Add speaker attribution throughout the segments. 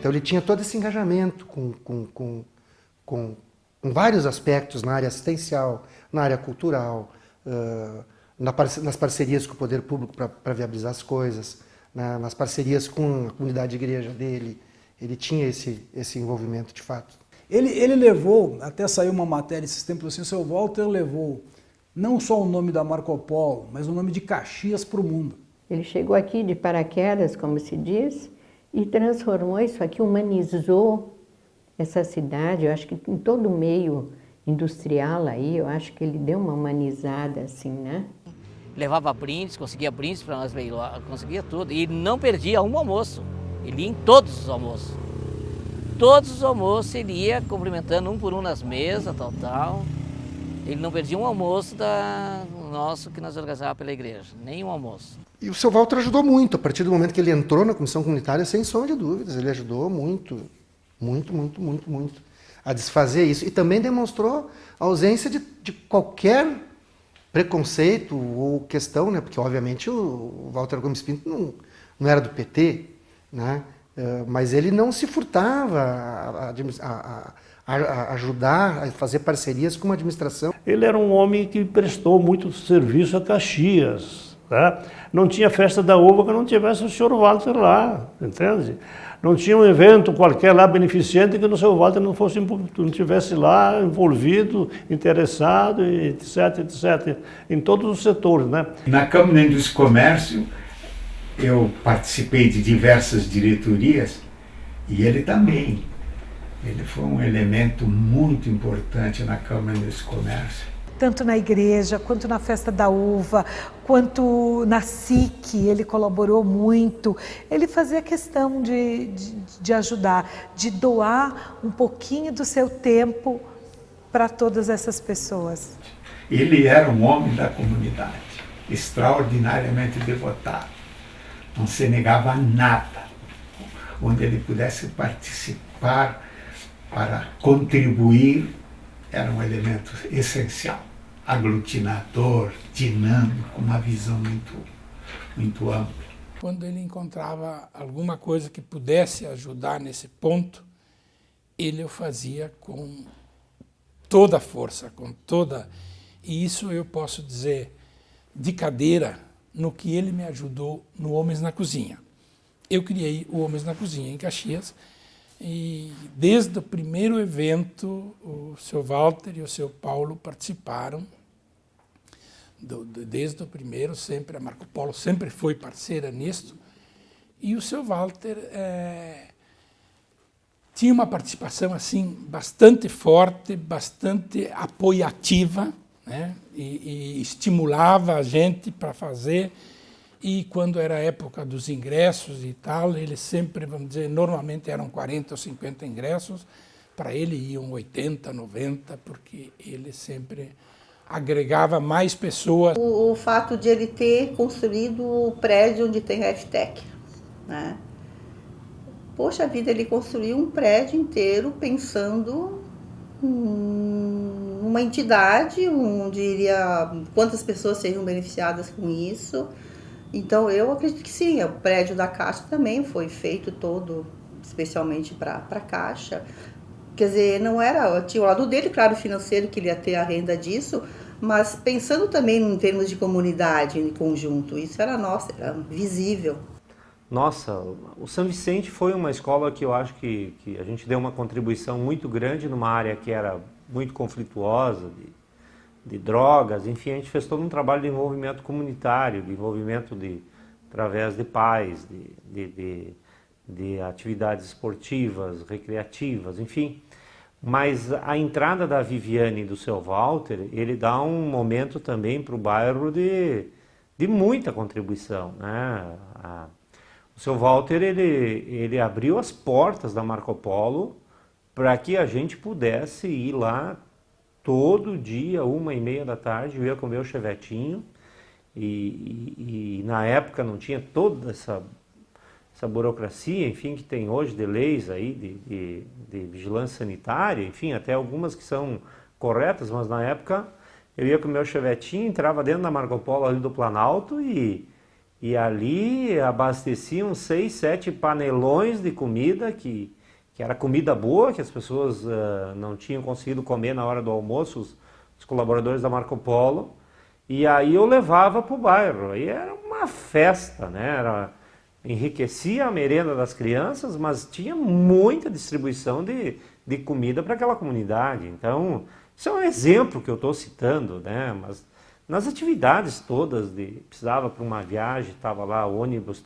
Speaker 1: Então ele tinha todo esse engajamento com vários aspectos na área assistencial, na área cultural, nas parcerias com o poder público para viabilizar as coisas, nas parcerias com a comunidade de igreja dele. Ele tinha esse envolvimento de fato.
Speaker 2: Ele levou, até saiu uma matéria esses tempos assim, o seu Walter levou não só o nome da Marco Polo, mas o nome de Caxias para o mundo.
Speaker 3: Ele chegou aqui de paraquedas, como se diz, e transformou isso aqui, humanizou essa cidade. Eu acho que em todo o meio industrial aí, eu acho que ele deu uma humanizada assim, né?
Speaker 4: Levava brindes, conseguia brindes para nós, conseguia tudo. E não perdia um almoço. Ele ia em todos os almoços. Todos os almoços ele ia cumprimentando um por um nas mesas, tal. Ele não perdia um almoço nosso que nós organizávamos pela igreja, nem um almoço.
Speaker 1: E o seu Walter ajudou muito, a partir do momento que ele entrou na comissão comunitária, sem sombra de dúvidas. Ele ajudou muito a desfazer isso. E também demonstrou a ausência de qualquer preconceito ou questão, né? Porque obviamente o Walter Gomes Pinto não era do PT, né? Mas ele não se furtava a ajudar, a fazer parcerias com a administração.
Speaker 5: Ele era um homem que prestou muito serviço a Caxias. Tá? Não tinha festa da uva que não tivesse o senhor Walter lá, entende? Não tinha um evento qualquer lá beneficente que o seu Walter não tivesse lá envolvido, interessado, etc, etc, em todos os setores, né?
Speaker 6: Na Câmara dos Comércio, eu participei de diversas diretorias e ele também. Ele foi um elemento muito importante na Câmara dos Comércio.
Speaker 7: Tanto na igreja, quanto na festa da uva, quanto na SIC, ele colaborou muito. Ele fazia questão de ajudar, de doar um pouquinho do seu tempo para todas essas pessoas.
Speaker 6: Ele era um homem da comunidade, extraordinariamente devotado. Não se negava a nada, onde ele pudesse participar para contribuir, era um elemento essencial, aglutinador, dinâmico, uma visão muito ampla.
Speaker 8: Quando ele encontrava alguma coisa que pudesse ajudar nesse ponto, ele o fazia com toda a força, e isso eu posso dizer de cadeira no que ele me ajudou no Homens na Cozinha. Eu criei o Homens na Cozinha em Caxias, e desde o primeiro evento, o seu Walter e o seu Paulo participaram. Desde o primeiro, sempre, a Marco Polo sempre foi parceira nisto. E o seu Walter tinha uma participação assim, bastante forte, bastante apoiativa, né? E estimulava a gente para fazer. E quando era a época dos ingressos e tal, ele sempre, vamos dizer, normalmente eram 40 ou 50 ingressos, para ele iam 80, 90, porque ele sempre agregava mais pessoas.
Speaker 9: O fato de ele ter construído o prédio onde tem a FTEC, né? Poxa vida, ele construiu um prédio inteiro pensando numa entidade onde iria, quantas pessoas seriam beneficiadas com isso. Então, eu acredito que sim, o prédio da Caixa também foi feito todo especialmente para a Caixa. Quer dizer, não era, tinha o lado dele, claro, financeiro, que ele ia ter a renda disso, mas pensando também em termos de comunidade, em conjunto, isso era nosso, era visível.
Speaker 10: Nossa, o São Vicente foi uma escola que eu acho que a gente deu uma contribuição muito grande numa área que era muito conflituosa, de drogas, enfim, a gente fez todo um trabalho de envolvimento comunitário, de envolvimento através de pais, de atividades esportivas, recreativas, enfim. Mas a entrada da Viviane e do seu Walter, ele dá um momento também para o bairro de muita contribuição, né? O seu Walter, ele abriu as portas da Marco Polo para que a gente pudesse ir lá todo dia, 1h30 da tarde, eu ia com o meu chevetinho, e na época não tinha toda essa burocracia, enfim, que tem hoje de leis aí, de vigilância sanitária, enfim, até algumas que são corretas, mas na época eu ia com o meu chevetinho, entrava dentro da Marco Polo ali do Planalto e E ali abasteciam 6, 7 panelões de comida, que era comida boa, que as pessoas não tinham conseguido comer na hora do almoço, os colaboradores da Marco Polo. E aí eu levava para o bairro. Aí era uma festa, né? Enriquecia a merenda das crianças, mas tinha muita distribuição de comida para aquela comunidade. Então, isso é um exemplo que eu estou citando, né? Mas nas atividades todas, precisava para uma viagem, estava lá, ônibus,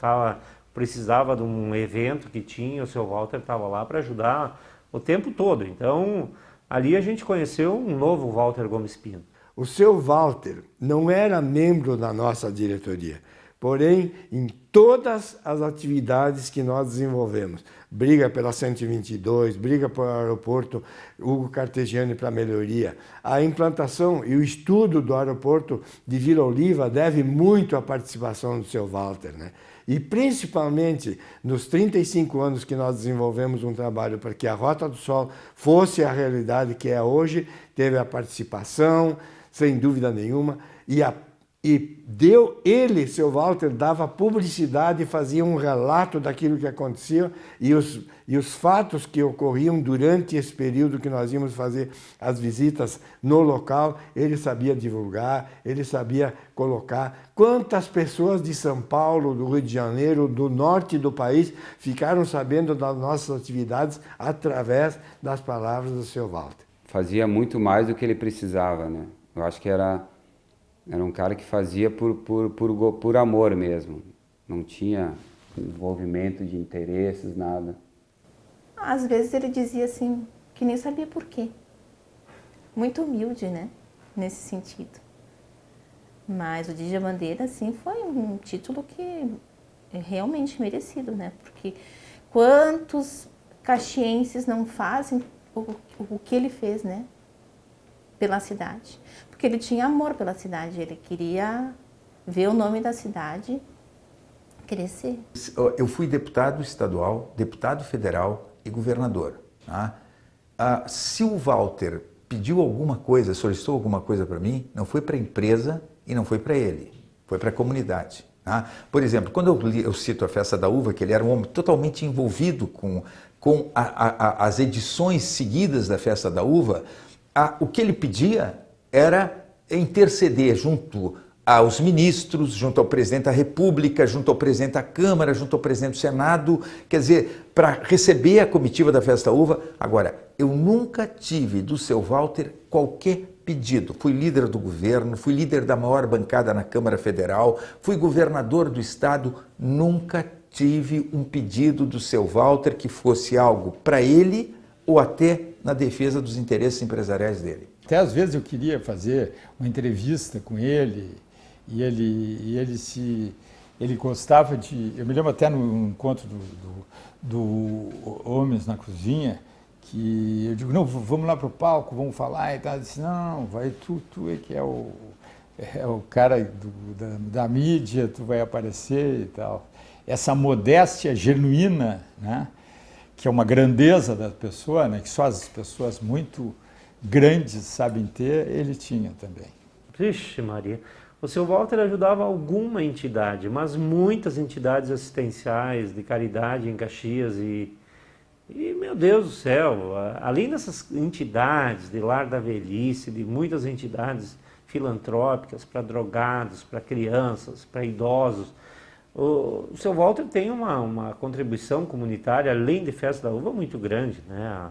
Speaker 10: precisava de um evento que tinha, o seu Walter estava lá para ajudar o tempo todo. Então, ali a gente conheceu um novo Walter Gomes Pinto.
Speaker 11: O seu Walter não era membro da nossa diretoria, porém, em todas as atividades que nós desenvolvemos, briga pela 122, briga pelo aeroporto Hugo Cartegiani para melhoria, a implantação e o estudo do aeroporto de Vila Oliva deve muito à participação do seu Walter, né? E principalmente nos 35 anos que nós desenvolvemos um trabalho para que a Rota do Sol fosse a realidade que é hoje, teve a participação, sem dúvida nenhuma, seu Walter dava publicidade e fazia um relato daquilo que acontecia e os fatos que ocorriam durante esse período que nós íamos fazer as visitas no local, ele sabia divulgar, ele sabia colocar. Quantas pessoas de São Paulo, do Rio de Janeiro, do norte do país ficaram sabendo das nossas atividades através das palavras do seu Walter.
Speaker 12: Fazia muito mais do que ele precisava, né? Eu acho que era um cara que fazia por amor mesmo. Não tinha envolvimento de interesses, nada.
Speaker 13: Às vezes ele dizia assim, que nem sabia por quê. Muito humilde, né? Nesse sentido. Mas o Didi Bandeira, assim, foi um título que é realmente merecido, né? Porque quantos caxienses não fazem o que ele fez, né? Pela cidade. Porque ele tinha amor pela cidade, ele queria ver o nome da cidade crescer.
Speaker 14: Eu fui deputado estadual, deputado federal e governador. Tá? Se o Walter pediu alguma coisa, solicitou alguma coisa para mim, não foi para a empresa e não foi para ele, foi para a comunidade. Tá? Por exemplo, quando eu cito a Festa da Uva, que ele era um homem totalmente envolvido com as edições seguidas da Festa da Uva, o que ele pedia era interceder junto aos ministros, junto ao presidente da República, junto ao presidente da Câmara, junto ao presidente do Senado, quer dizer, para receber a comitiva da Festa da Uva. Agora, eu nunca tive do seu Walter qualquer pedido. Fui líder do governo, fui líder da maior bancada na Câmara Federal, fui governador do estado, nunca tive um pedido do seu Walter que fosse algo para ele ou até na defesa dos interesses empresariais dele.
Speaker 15: Até às vezes eu queria fazer uma entrevista com ele e ele gostava de... Eu me lembro até no encontro do Homens na Cozinha, que eu digo, não, vamos lá para o palco, vamos falar e tal. Ele disse, não, vai tu é que é o cara da mídia, tu vai aparecer e tal. Essa modéstia genuína, né? Que é uma grandeza da pessoa, né? Que só as pessoas muito grandes sabem ter, ele tinha também.
Speaker 10: Vixe Maria, o seu Walter ajudava alguma entidade, mas muitas entidades assistenciais, de caridade em Caxias e meu Deus do céu, além dessas entidades de lar da velhice, de muitas entidades filantrópicas para drogados, para crianças, para idosos, o seu Walter tem uma contribuição comunitária, além de Festa da Uva, muito grande, né?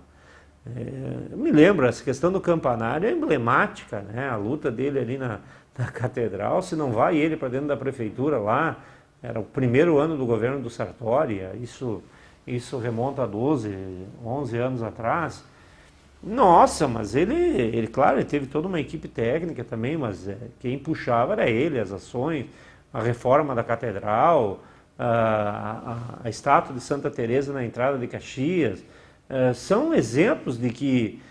Speaker 10: Eu me lembro, essa questão do campanário é emblemática, né? A luta dele ali na catedral, se não vai ele para dentro da prefeitura lá, era o primeiro ano do governo do Sartori, isso remonta a 12, 11 anos atrás. Nossa, mas ele claro, ele teve toda uma equipe técnica também, mas quem puxava era ele, as ações, a reforma da catedral, a estátua de Santa Teresa na entrada de Caxias, são exemplos de que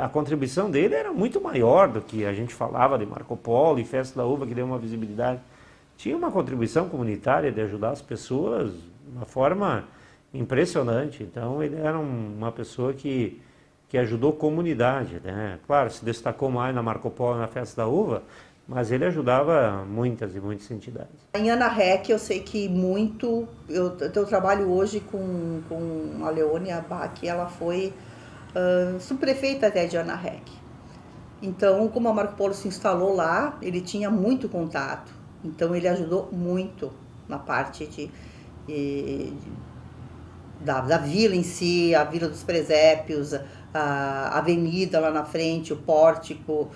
Speaker 10: a contribuição dele era muito maior do que a gente falava de Marco Polo e Festa da Uva, que deu uma visibilidade. Tinha uma contribuição comunitária de ajudar as pessoas de uma forma impressionante. Então ele era uma pessoa que ajudou a comunidade, né? Claro, se destacou mais na Marco Polo, na Festa da Uva, Mas ele ajudava muitas e muitas entidades.
Speaker 9: Em Ana Rech, eu sei que muito... Eu trabalho hoje com a Leônia Bach, ela foi subprefeita até de Ana Rech. Então, como a Marco Polo se instalou lá, ele tinha muito contato. Então, ele ajudou muito na parte da vila em si, a Vila dos Presépios, a avenida lá na frente, o pórtico...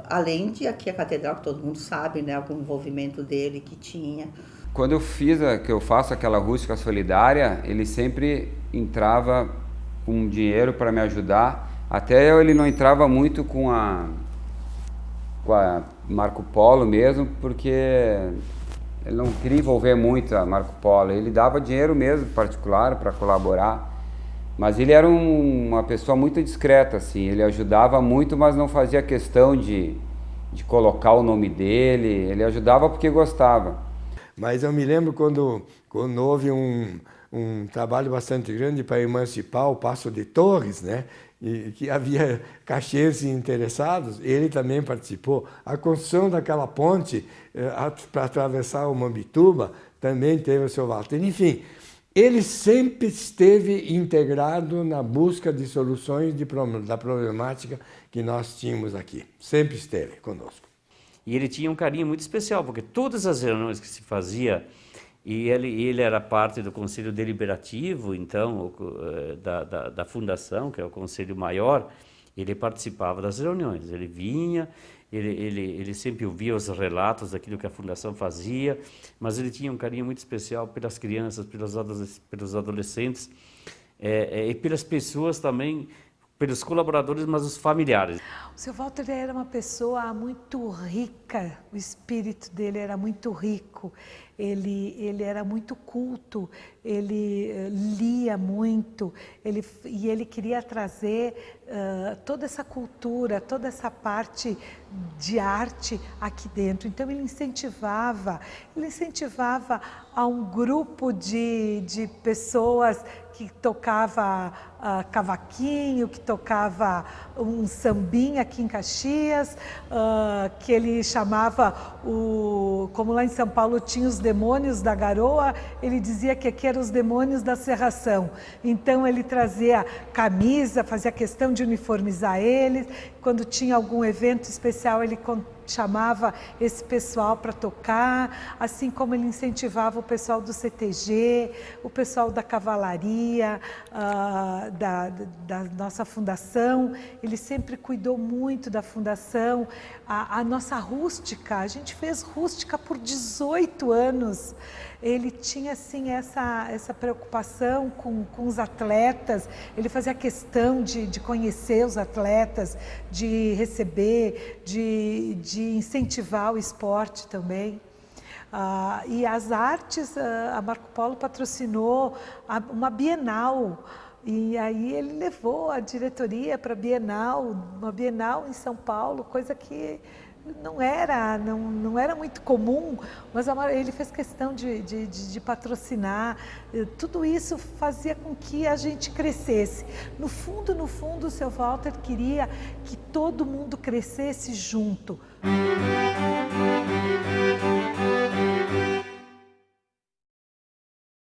Speaker 9: além de aqui a catedral, que todo mundo sabe, né, o envolvimento dele que tinha.
Speaker 12: Quando eu faço aquela rústica solidária, ele sempre entrava com dinheiro para me ajudar. Até ele não entrava muito com a Marco Polo mesmo, porque ele não queria envolver muito a Marco Polo. Ele dava dinheiro mesmo, particular, para colaborar. Mas ele era uma pessoa muito discreta, assim. Ele ajudava muito, mas não fazia questão de colocar o nome dele. Ele ajudava porque gostava.
Speaker 11: Mas eu me lembro quando houve um trabalho bastante grande para emancipar o Paço de Torres, né? E que havia caxienses interessados, ele também participou. A construção daquela ponte para atravessar o Mambituba também teve o seu Walter. Enfim, ele sempre esteve integrado na busca de soluções da problemática que nós tínhamos aqui. Sempre esteve conosco.
Speaker 10: E ele tinha um carinho muito especial, porque todas as reuniões que se fazia, e ele era parte do Conselho Deliberativo, então, da Fundação, que é o Conselho Maior, ele participava das reuniões. Ele vinha, ele sempre ouvia os relatos daquilo que a Fundação fazia, mas ele tinha um carinho muito especial pelas crianças, pelos adolescentes, e pelas pessoas também, pelos colaboradores, mas os familiares.
Speaker 7: O seu Walter era uma pessoa muito rica, o espírito dele era muito rico, ele era muito culto, ele lia muito, e ele queria trazer toda essa cultura, toda essa parte de arte aqui dentro. Então ele incentivava a um grupo de pessoas que tocava cavaquinho, que tocava um sambinha aqui em Caxias, que ele chamava, como lá em São Paulo tinha os demônios da garoa, ele dizia que aqui eram os demônios da serração. Então ele trazia camisa, fazia questão de uniformizar eles. Quando tinha algum evento especial, ele chamava esse pessoal para tocar, assim como ele incentivava o pessoal do CTG, o pessoal da cavalaria, da nossa fundação. Ele sempre cuidou muito da fundação. A nossa rústica, a gente fez rústica por 18 anos. Ele tinha assim essa preocupação com os atletas, ele fazia questão de conhecer os atletas, de receber, de incentivar o esporte também. E as artes, a Marco Polo patrocinou uma Bienal, e aí ele levou a diretoria para uma Bienal em São Paulo, coisa que não era muito comum, mas ele fez questão de patrocinar. Tudo isso fazia com que a gente crescesse. No fundo, o seu Walter queria que todo mundo crescesse junto.